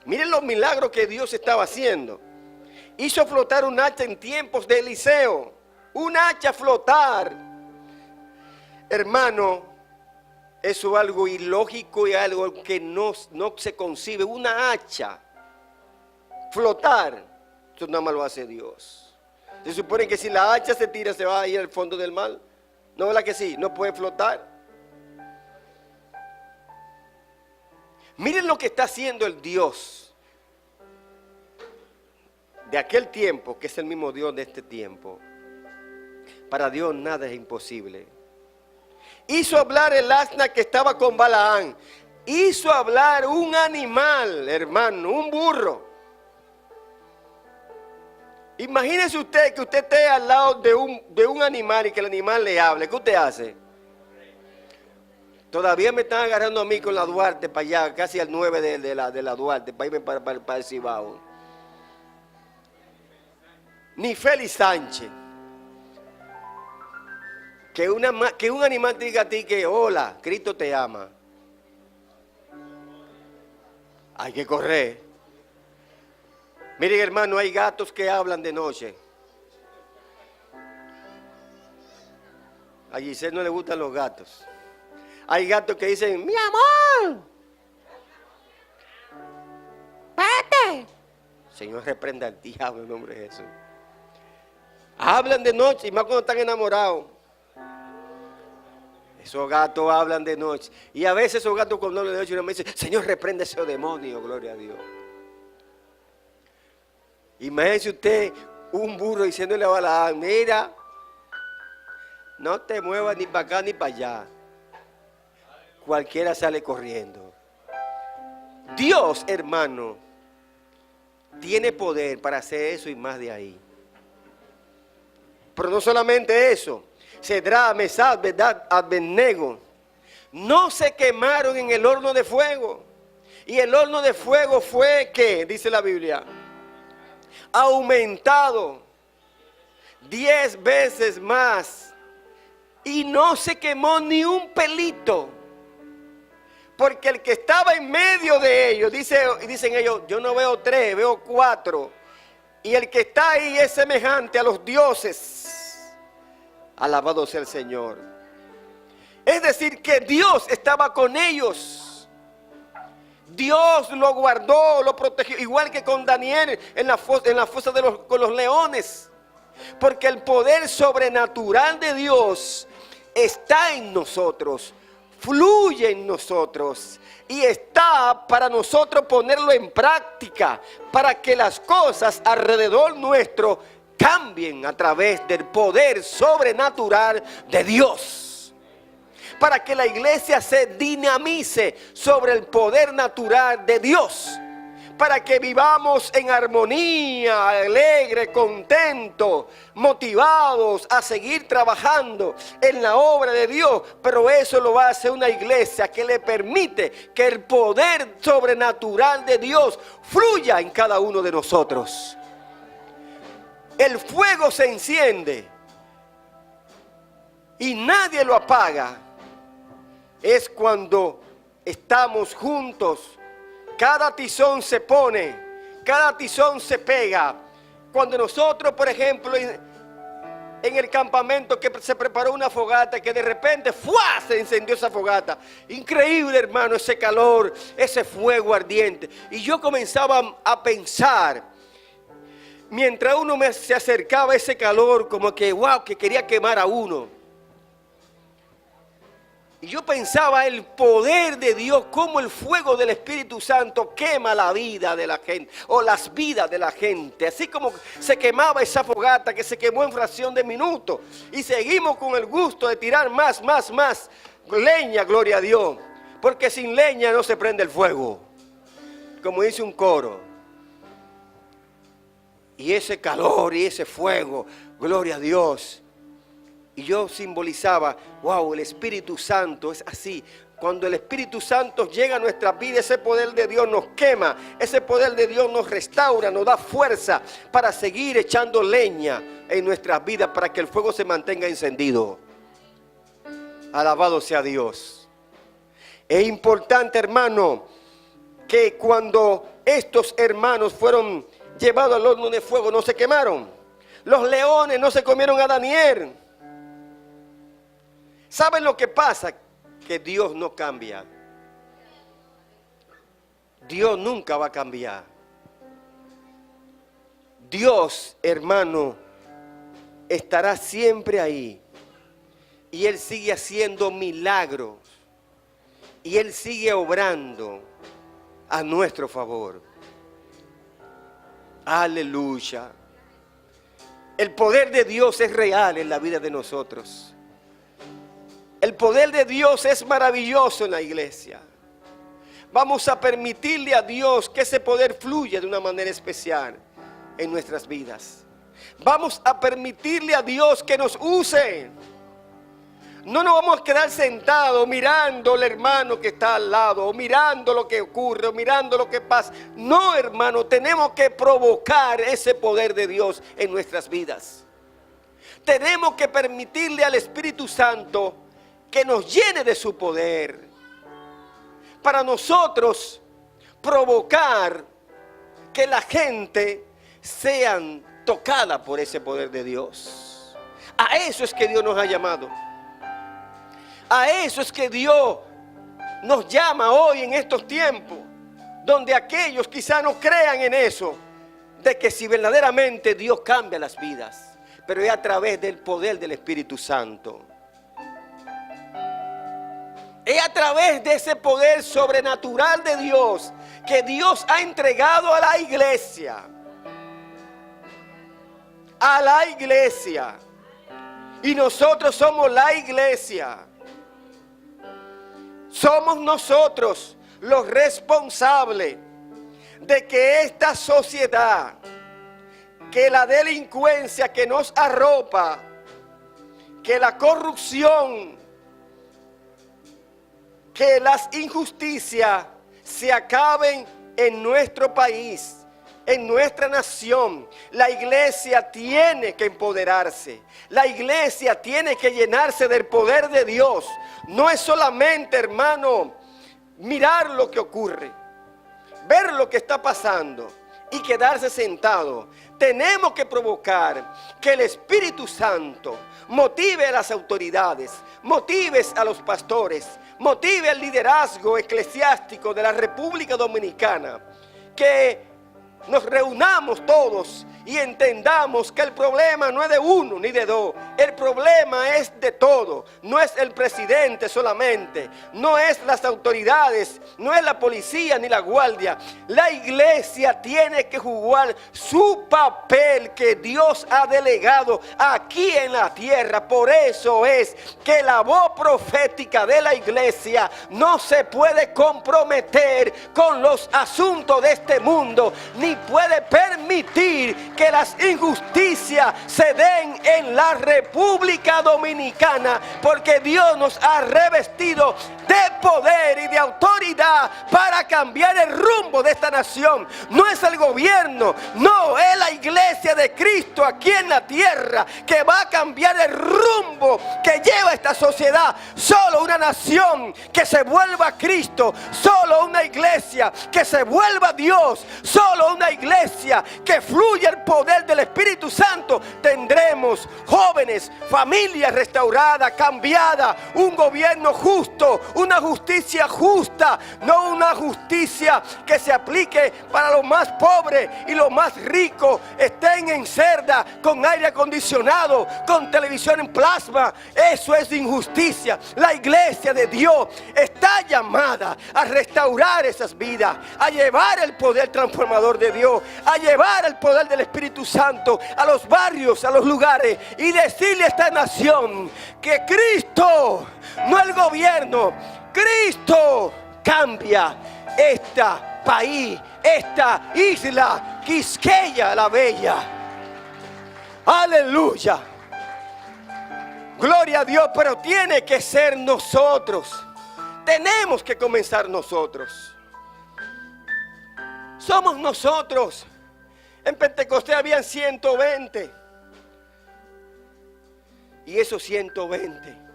Miren los milagros que Dios estaba haciendo. Hizo flotar un hacha en tiempos de Eliseo. Un hacha flotar. Hermano, eso es algo ilógico y algo que no se concibe. Una hacha flotar. Eso nada más lo hace Dios. Se supone que si la hacha se tira, se va a ir al fondo del mar. ¿No es verdad que sí? No puede flotar. Miren lo que está haciendo el Dios de aquel tiempo, que es el mismo Dios de este tiempo. Para Dios nada es imposible. Hizo hablar el asna que estaba con Balaán. Hizo hablar un animal, hermano, un burro. Imagínese usted que usted esté al lado de un animal y que el animal le hable. ¿Qué usted hace? Todavía me están agarrando a mí con la Duarte para allá, casi al 9 de la Duarte, para irme para el Cibao. Ni Félix Sánchez. Que un animal te diga a ti que hola, Cristo te ama. Hay que correr. Miren, hermano, hay gatos que hablan de noche. A Giselle no le gustan los gatos. Hay gatos que dicen, mi amor, vete. Señor, reprenda al diablo en nombre de Jesús. Hablan de noche y más cuando están enamorados. Esos gatos hablan de noche. Y a veces esos gatos cuando hablan de noche uno me dice, Señor, reprende ese demonio, gloria a Dios. Imagínese usted un burro diciéndole a Balaam, mira, no te muevas ni para acá ni para allá. Cualquiera sale corriendo. Dios, hermano, tiene poder para hacer eso y más de ahí. Pero no solamente eso. Cedrá, Mesad, Abednego no se quemaron en el horno de fuego. Y el horno de fuego fue, ¿qué? Dice la Biblia. Aumentado 10 veces más y no se quemó ni un pelito. Porque el que estaba en medio de ellos, dicen ellos, yo no veo 3, veo 4. Y el que está ahí es semejante a los dioses. Alabado sea el Señor. Es decir, que Dios estaba con ellos. Dios lo guardó, lo protegió. Igual que con Daniel en la fosa con los leones. Porque el poder sobrenatural de Dios está en nosotros. Fluye en nosotros y está para nosotros ponerlo en práctica, para que las cosas alrededor nuestro cambien a través del poder sobrenatural de Dios, para que la iglesia se dinamice sobre el poder natural de Dios, para que vivamos en armonía, alegre, contento, motivados a seguir trabajando en la obra de Dios. Pero eso lo hace una iglesia que le permite que el poder sobrenatural de Dios fluya en cada uno de nosotros. El fuego se enciende y nadie lo apaga. Es cuando estamos juntos. Cada tizón se pone, cada tizón se pega. Cuando nosotros, por ejemplo, en el campamento que se preparó una fogata, que de repente ¡fua!, se encendió esa fogata. Increíble, hermano, ese calor, ese fuego ardiente. Y yo comenzaba a pensar, mientras uno se acercaba a ese calor, como que wow, que quería quemar a uno. Y yo pensaba el poder de Dios, cómo el fuego del Espíritu Santo quema la vida de la gente, o las vidas de la gente. Así como se quemaba esa fogata que se quemó en fracción de minutos. Y seguimos con el gusto de tirar más leña, gloria a Dios. Porque sin leña no se prende el fuego, como dice un coro. Y ese calor y ese fuego, gloria a Dios. Y yo simbolizaba, wow, el Espíritu Santo es así. Cuando el Espíritu Santo llega a nuestra vida, ese poder de Dios nos quema. Ese poder de Dios nos restaura, nos da fuerza para seguir echando leña en nuestras vidas, para que el fuego se mantenga encendido. Alabado sea Dios. Es importante, hermano, que cuando estos hermanos fueron llevados al horno de fuego, no se quemaron. Los leones no se comieron a Daniel. ¿Saben lo que pasa? Que Dios no cambia. Dios nunca va a cambiar. Dios, hermano, estará siempre ahí. Y Él sigue haciendo milagros. Y Él sigue obrando a nuestro favor. Aleluya. El poder de Dios es real en la vida de nosotros. El poder de Dios es maravilloso en la iglesia. Vamos a permitirle a Dios que ese poder fluya de una manera especial en nuestras vidas. Vamos a permitirle a Dios que nos use. No nos vamos a quedar sentados mirando al hermano que está al lado, o mirando lo que ocurre, o mirando lo que pasa. No, hermano, tenemos que provocar ese poder de Dios en nuestras vidas. Tenemos que permitirle al Espíritu Santo que nos llene de su poder, para nosotros provocar que la gente sean tocada por ese poder de Dios. A eso es que Dios nos ha llamado. A eso es que Dios nos llama hoy en estos tiempos, donde aquellos quizá no crean en eso, de que si verdaderamente Dios cambia las vidas, pero es a través del poder del Espíritu Santo. Es a través de ese poder sobrenatural de Dios que Dios ha entregado a la iglesia. A la iglesia. Y nosotros somos la iglesia. Somos nosotros los responsables de que esta sociedad, que la delincuencia que nos arropa, que la corrupción, que las injusticias se acaben en nuestro país, en nuestra nación, la iglesia tiene que empoderarse. La iglesia tiene que llenarse del poder de Dios. No es solamente, hermano, mirar lo que ocurre, ver lo que está pasando y quedarse sentado. Tenemos que provocar que el Espíritu Santo motive a las autoridades, motive a los pastores, motive al liderazgo eclesiástico de la República Dominicana, que nos reunamos todos y entendamos que el problema no es de uno ni de dos. El problema es de todo. No es el presidente solamente, no es las autoridades, no es la policía ni la guardia. La iglesia tiene que jugar su papel que Dios ha delegado aquí en la tierra. Por eso es que la voz profética de la iglesia no se puede comprometer con los asuntos de este mundo, ni puede permitir que las injusticias se den en la República Dominicana, porque Dios nos ha revestido de poder y de autoridad para cambiar el rumbo de esta nación. No es el gobierno, no, es la iglesia de Cristo aquí en la tierra que va a cambiar el rumbo que lleva esta sociedad. Solo una nación que se vuelva a Cristo, solo una iglesia que se vuelva a Dios, solo una iglesia que fluya el poder del Espíritu Santo, tendremos jóvenes, familias restauradas, cambiadas, un gobierno justo, una justicia justa, no una justicia que se aplique para los más pobres y los más ricos estén en cerda, con aire acondicionado, con televisión en plasma. Eso es injusticia. La iglesia de Dios está llamada a restaurar esas vidas, a llevar el poder transformador de Dios, a llevar el poder del Espíritu Santo a los barrios, a los lugares, y decirle a esta nación que Cristo, no el gobierno, Cristo cambia este país, esta isla Quisqueya la Bella. Aleluya. Gloria a Dios, pero tiene que ser nosotros. Tenemos que comenzar nosotros. Somos nosotros. En Pentecostés habían 120. Y esos 120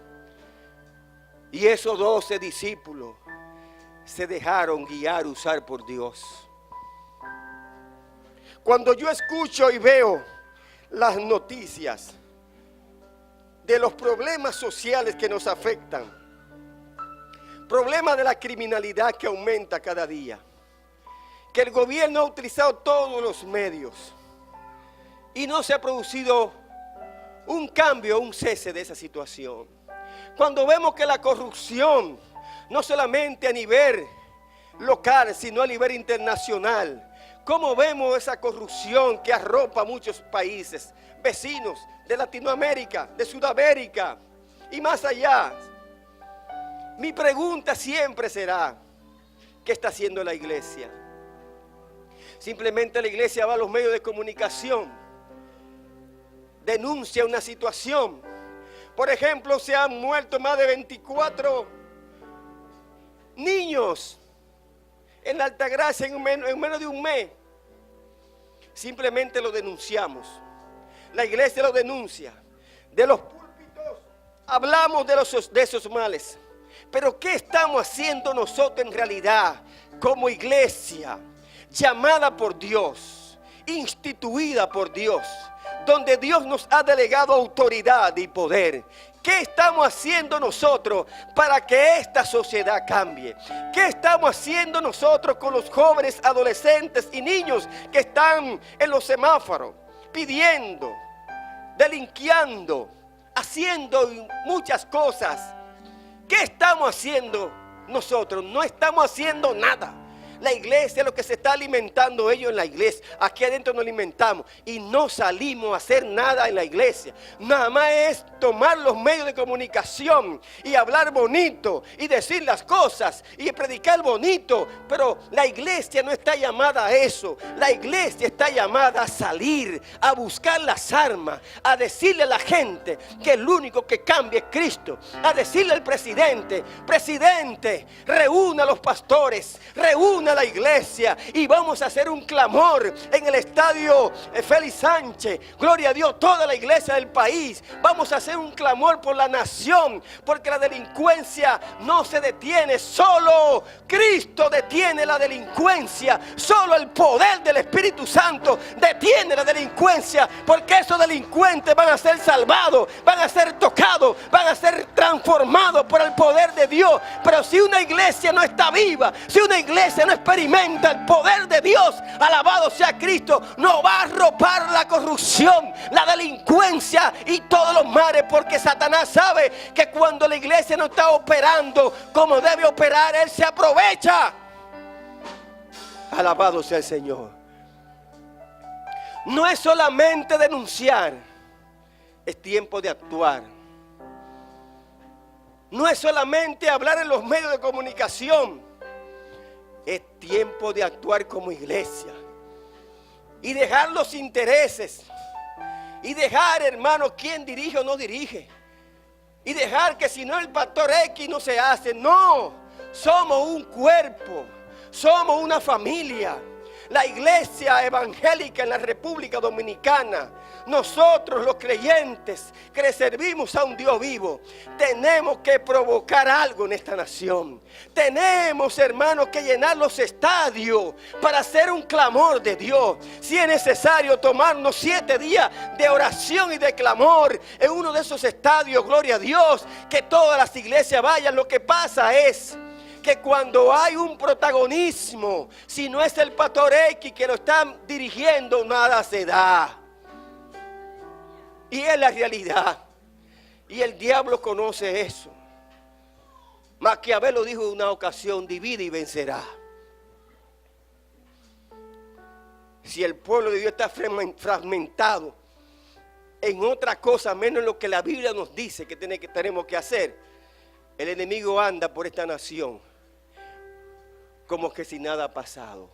y esos 12 discípulos se dejaron guiar, usar por Dios. Cuando yo escucho y veo las noticias de los problemas sociales que nos afectan, problemas de la criminalidad que aumenta cada día, que el gobierno ha utilizado todos los medios y no se ha producido un cambio, un cese de esa situación. Cuando vemos que la corrupción, no solamente a nivel local, sino a nivel internacional, cómo vemos esa corrupción que arropa muchos países vecinos de Latinoamérica, de Sudamérica y más allá. Mi pregunta siempre será, ¿qué está haciendo la iglesia? Simplemente la iglesia va a los medios de comunicación, denuncia una situación. Por ejemplo, se han muerto más de 24 niños en la Altagracia en menos de un mes. Simplemente lo denunciamos. La iglesia lo denuncia. De los púlpitos hablamos de esos males. Pero ¿qué estamos haciendo nosotros en realidad como iglesia llamada por Dios, instituida por Dios, donde Dios nos ha delegado autoridad y poder? ¿Qué estamos haciendo nosotros para que esta sociedad cambie? ¿Qué estamos haciendo nosotros con los jóvenes, adolescentes y niños que están en los semáforos pidiendo, delinquiendo, haciendo muchas cosas? ¿Qué estamos haciendo nosotros? No estamos haciendo nada. La iglesia es lo que se está alimentando ellos en la iglesia. Aquí adentro nos alimentamos y no salimos a hacer nada en la iglesia. Nada más es tomar los medios de comunicación y hablar bonito y decir las cosas y predicar bonito. Pero la iglesia no está llamada a eso. La iglesia está llamada a salir, a buscar las armas, a decirle a la gente que el único que cambia es Cristo. A decirle al presidente, presidente, reúna a los pastores, reúna a la iglesia y vamos a hacer un clamor en el estadio Félix Sánchez. Gloria a Dios, toda la iglesia del país. Vamos a hacer un clamor por la nación, porque la delincuencia no se detiene. Solo Cristo detiene la delincuencia. Solo el poder del Espíritu Santo detiene la delincuencia, porque esos delincuentes van a ser salvados, van a ser tocados, van a ser transformados por el poder de Dios. Pero si una iglesia no está viva, si una iglesia no experimenta el poder de Dios, alabado sea Cristo, no va a arropar la corrupción, la delincuencia y todos los males, porque Satanás sabe que cuando la iglesia no está operando como debe operar, él se aprovecha. Alabado sea el Señor. No es solamente denunciar, es tiempo de actuar. No es solamente hablar en los medios de comunicación, es tiempo de actuar como iglesia y dejar los intereses y dejar, hermano, quién dirige o no dirige, y dejar que si no el pastor X no se hace. No, somos un cuerpo, somos una familia. La iglesia evangélica en la República Dominicana, nosotros los creyentes que le servimos a un Dios vivo, tenemos que provocar algo en esta nación. Tenemos, hermanos, que llenar los estadios para hacer un clamor de Dios. Si es necesario tomarnos 7 días de oración y de clamor en uno de esos estadios, gloria a Dios, que todas las iglesias vayan. Lo que pasa es que cuando hay un protagonismo, si no es el pastor X que lo está dirigiendo, nada se da. Y es la realidad. Y el diablo conoce eso. Maquiavelo dijo en una ocasión: divide y vencerá. Si el pueblo de Dios está fragmentado en otra cosa menos en lo que la Biblia nos dice que tenemos que hacer, el enemigo anda por esta nación como que si nada ha pasado.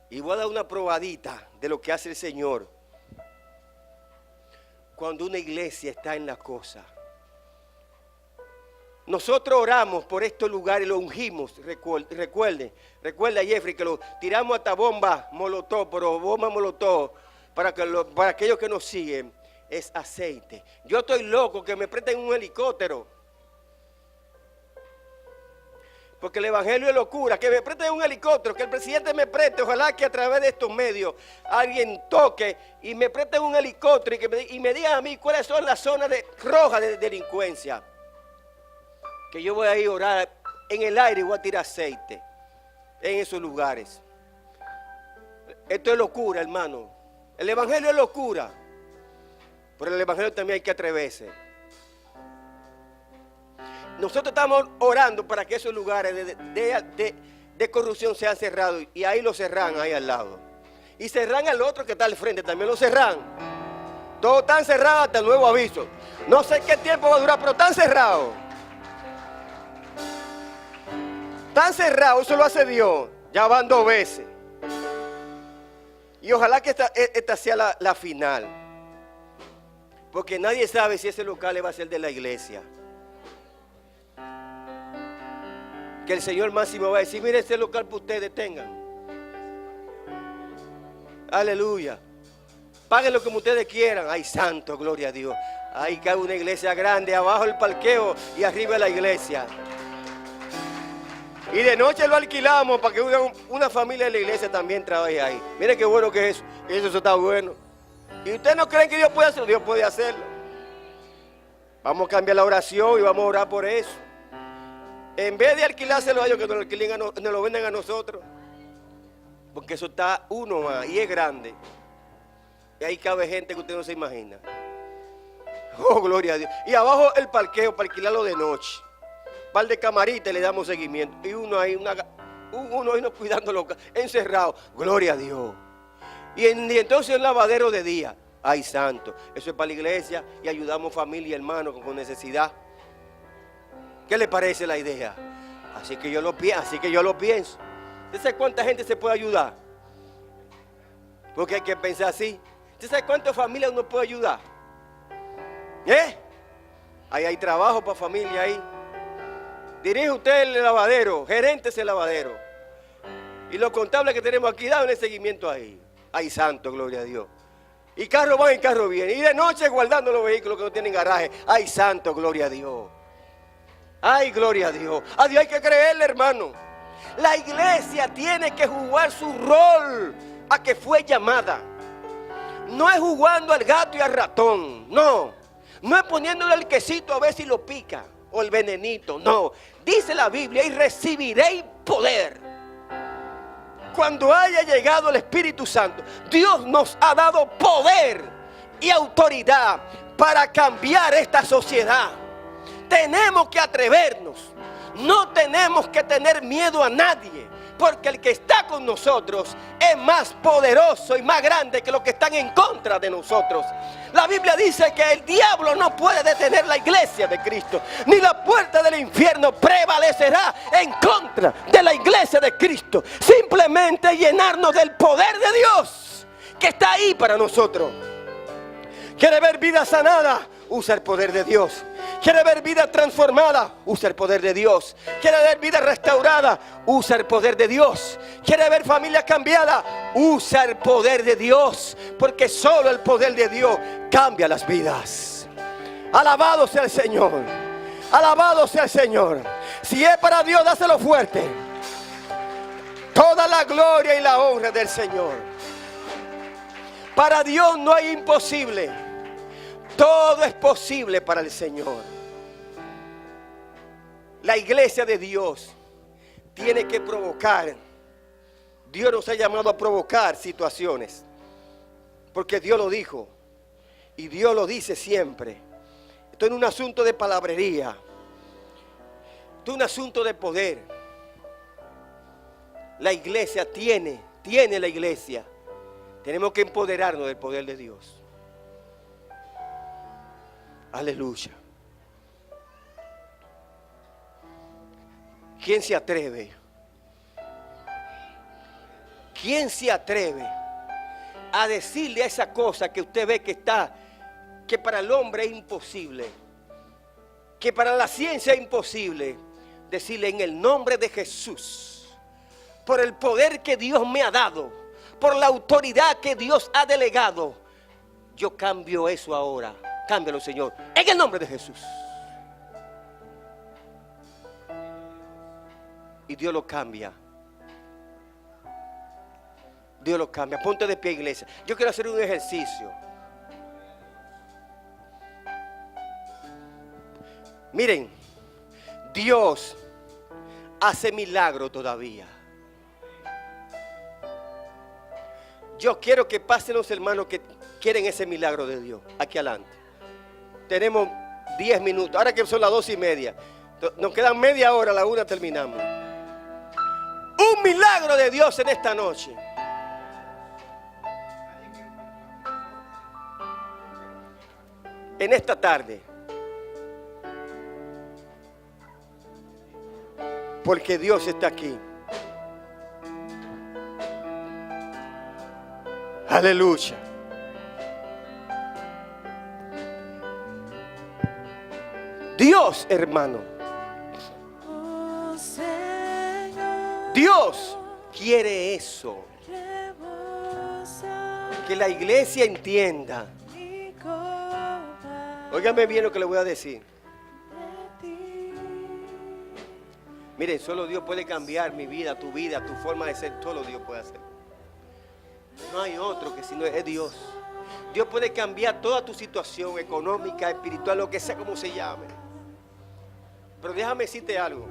Y voy a dar una probadita de lo que hace el Señor cuando una iglesia está en la cosa. Nosotros oramos por estos lugares y lo ungimos. Recuerda Jeffrey que lo tiramos hasta bomba molotov, pero bomba molotov para aquellos que nos siguen es aceite. Yo estoy loco que me presten un helicóptero, porque el evangelio es locura. Que me presten un helicóptero, que el presidente me preste, ojalá que a través de estos medios alguien toque y me presten un helicóptero y me digan a mí cuáles son las zonas rojas de delincuencia, que yo voy a ir a orar en el aire y voy a tirar aceite en esos lugares. Esto es locura, hermano. El evangelio es locura, pero el evangelio también hay que atreverse. Nosotros estamos orando para que esos lugares de corrupción sean cerrados, y ahí lo cerran, ahí al lado. Y cerran al otro que está al frente, también lo cerran. Todos están cerrados hasta el nuevo aviso. No sé qué tiempo va a durar, pero están cerrados. Están cerrados, eso lo hace Dios. Ya van 2 veces. Y ojalá que esta sea la final. Porque nadie sabe si ese local va a ser de la iglesia. Que el Señor máximo va a decir: mire, ese local para ustedes tengan. Aleluya. Páguenlo como ustedes quieran. Ay, santo, gloria a Dios. Ahí cabe una iglesia grande, abajo el parqueo y arriba la iglesia. Y de noche lo alquilamos para que una familia de la iglesia también trabaje ahí. Mire qué bueno que es eso. Eso está bueno. ¿Y ustedes no creen que Dios puede hacerlo? Dios puede hacerlo. Vamos a cambiar la oración y vamos a orar por eso. En vez de alquilárselo a ellos, que nos lo vendan a nosotros. Porque eso está uno más y es grande. Y ahí cabe gente que usted no se imagina. Oh, gloria a Dios. Y abajo el parqueo para alquilarlo de noche. Un par de camaritas le damos seguimiento. Y uno ahí, uno ahí cuidándolo, encerrado. Gloria a Dios. Y entonces un lavadero de día. Ay, santo. Eso es para la iglesia y ayudamos familia y hermanos con necesidad. ¿Qué le parece la idea? Así que yo lo pienso. ¿Usted sabe cuánta gente se puede ayudar? Porque hay que pensar así. ¿Usted sabe cuántas familias uno puede ayudar? Ahí hay trabajo para familia ahí. Dirige usted el lavadero, gerente ese lavadero. Y los contables que tenemos aquí, dale seguimiento ahí. Ay, santo, gloria a Dios. Y carro va y carro viene. Y de noche guardando los vehículos que no tienen garaje. Ay, santo, gloria a Dios. Ay, gloria a Dios. A Dios hay que creerle, hermano. La iglesia tiene que jugar su rol a que fue llamada. No es jugando al gato y al ratón. No. No es poniéndole el quesito a ver si lo pica. O el venenito. No. Dice la Biblia: y recibiréis poder cuando haya llegado el Espíritu Santo. Dios nos ha dado poder y autoridad para cambiar esta sociedad. Tenemos que atrevernos. No tenemos que tener miedo a nadie, porque el que está con nosotros es más poderoso y más grande que los que están en contra de nosotros. La Biblia dice que el diablo no puede detener la iglesia de Cristo, ni la puerta del infierno prevalecerá en contra de la iglesia de Cristo. Simplemente llenarnos del poder de Dios que está ahí para nosotros. ¿Quiere ver vida sanada? Usa el poder de Dios. ¿Quiere ver vida transformada? Usa el poder de Dios. ¿Quiere ver vida restaurada? Usa el poder de Dios. ¿Quiere ver familia cambiada? Usa el poder de Dios. Porque solo el poder de Dios cambia las vidas. Alabado sea el Señor. Alabado sea el Señor. Si es para Dios, dáselo fuerte. Toda la gloria y la honra del Señor. Para Dios no hay imposible. Todo es posible para el Señor. La iglesia de Dios tiene que provocar. Dios nos ha llamado a provocar situaciones, porque Dios lo dijo y Dios lo dice siempre. Esto es un asunto de palabrería. Esto es un asunto de poder. La iglesia tiene la iglesia. Tenemos que empoderarnos del poder de Dios. Aleluya. ¿Quién se atreve? ¿Quién se atreve a decirle a esa cosa que usted ve que para el hombre es imposible, que para la ciencia es imposible, decirle: en el nombre de Jesús, por el poder que Dios me ha dado, por la autoridad que Dios ha delegado, yo cambio eso ahora? Cámbialo, Señor, en el nombre de Jesús. Y Dios lo cambia. Dios lo cambia. Ponte de pie, iglesia. Yo quiero hacer un ejercicio. Miren, Dios hace milagros todavía. Yo quiero que pasen los hermanos que quieren ese milagro de Dios aquí adelante. Tenemos 10 minutos. Ahora que son las 2:30. Nos quedan media hora, a la 1 terminamos. Un milagro de Dios en esta noche. En esta tarde. Porque Dios está aquí. Aleluya. Dios, hermano. Dios quiere eso. Que la iglesia entienda. Óigame bien lo que le voy a decir. Miren, solo Dios puede cambiar mi vida, tu vida, tu forma de ser. Solo Dios puede hacer. No hay otro que si no es Dios. Dios puede cambiar toda tu situación económica, espiritual, lo que sea, como se llame. Pero déjame decirte algo.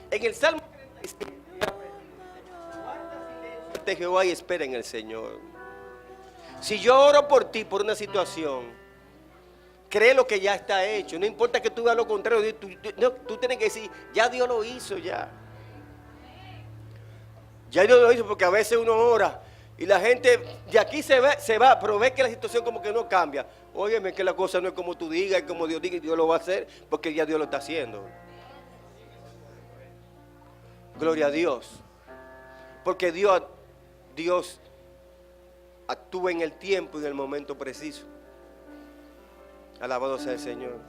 En el Salmo 37, guarda silencio ante Jehová y espera en el Señor. Si yo oro por ti, por una situación, cree lo que ya está hecho. No importa que tú hagas lo contrario. Tú tienes que decir: ya Dios lo hizo ya. Ya Dios lo hizo, porque a veces uno ora y la gente de aquí se va, pero ve que la situación como que no cambia. Óyeme, que la cosa no es como tú digas, es como Dios diga, y Dios lo va a hacer, porque ya Dios lo está haciendo. Gloria a Dios. Porque Dios actúa en el tiempo y en el momento preciso. Alabado sea el Señor.